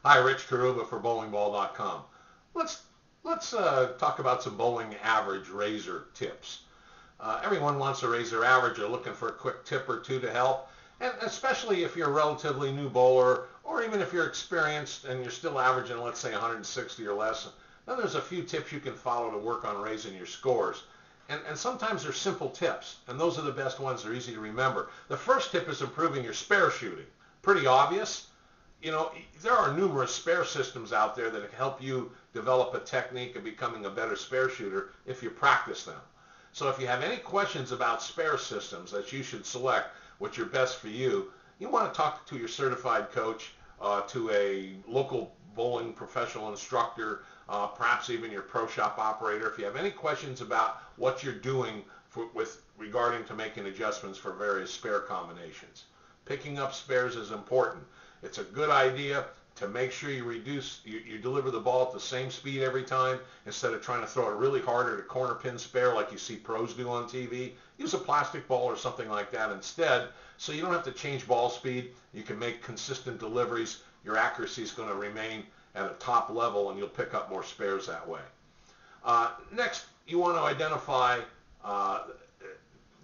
Hi, Rich Karuba for bowlingball.com. Let's talk about some bowling average raiser tips. Everyone wants to raise their average. They're looking for a quick tip or two to help, and especially if you're a relatively new bowler, or even if you're experienced and you're still averaging, let's say, 160 or less. Then there's a few tips you can follow to work on raising your scores. And sometimes they're simple tips, and those are the best ones. They're easy to remember. The first tip is improving your spare shooting. Pretty obvious. You know, there are numerous spare systems out there that can help you develop a technique of becoming a better spare shooter if you practice them. So if you have any questions about spare systems that you should select, which are best for you, you want to talk to your certified coach, to a local bowling professional instructor, perhaps even your pro shop operator. If you have any questions about what you're doing with regarding to making adjustments for various spare combinations. Picking up spares is important. It's a good idea to make sure you deliver the ball at the same speed every time instead of trying to throw it really hard at a corner pin spare like you see pros do on TV. Use a plastic ball or something like that instead, so you don't have to change ball speed. You can make consistent deliveries. Your accuracy is going to remain at a top level, and you'll pick up more spares that way. Next, you want to identify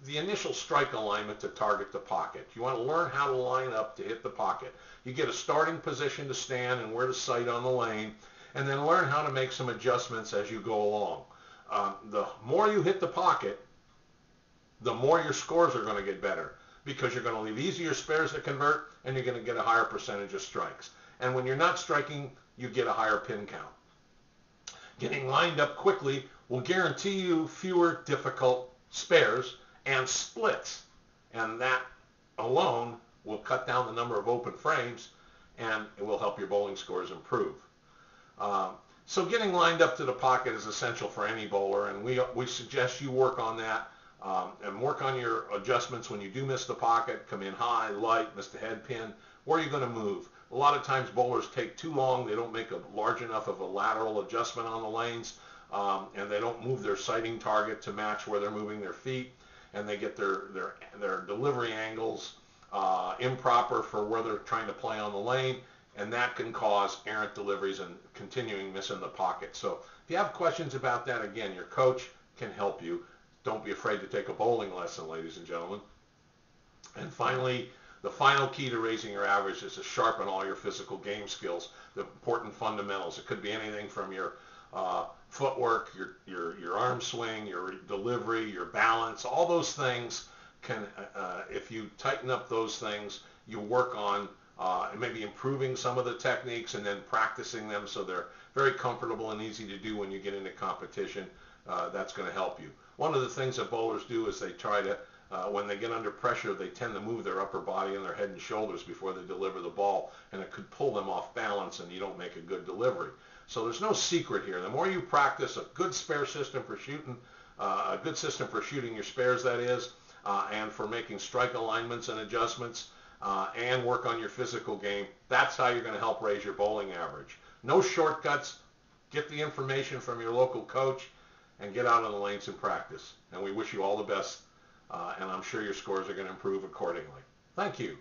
the initial strike alignment to target the pocket. You want to learn how to line up to hit the pocket. You get a starting position to stand and where to sight on the lane, and then learn how to make some adjustments as you go along. The more you hit the pocket, the more your scores are going to get better, because you're going to leave easier spares to convert, and you're going to get a higher percentage of strikes. And when you're not striking, you get a higher pin count. Getting lined up quickly will guarantee you fewer difficult spares and splits, and that alone will cut down the number of open frames, and it will help your bowling scores improve. So getting lined up to the pocket is essential for any bowler, and we suggest you work on that and work on your adjustments when you do miss the pocket. Come in high, light, miss the head pin. Where are you going to move? A lot of times bowlers take too long. They don't make a large enough of a lateral adjustment on the lanes, and they don't move their sighting target to match where they're moving their feet, and they get their delivery angles improper for where they're trying to play on the lane, and that can cause errant deliveries and continuing missing the pocket. So if you have questions about that, again, your coach can help you. Don't be afraid to take a bowling lesson, ladies and gentlemen. And finally, the final key to raising your average is to sharpen all your physical game skills, the important fundamentals. It could be anything from your footwork, your arm swing, your delivery, your balance. All those things can, if you tighten up those things, you work on maybe improving some of the techniques and then practicing them so they're very comfortable and easy to do when you get into competition. That's going to help you. One of the things that bowlers do is they try to, when they get under pressure, they tend to move their upper body and their head and shoulders before they deliver the ball, and it could pull them off balance and you don't make a good delivery. So there's no secret here. The more you practice a good spare system for shooting, a good system for shooting your spares, that is, and for making strike alignments and adjustments, and work on your physical game, that's how you're going to help raise your bowling average. No shortcuts. Get the information from your local coach and get out on the lanes and practice. And we wish you all the best, and I'm sure your scores are going to improve accordingly. Thank you.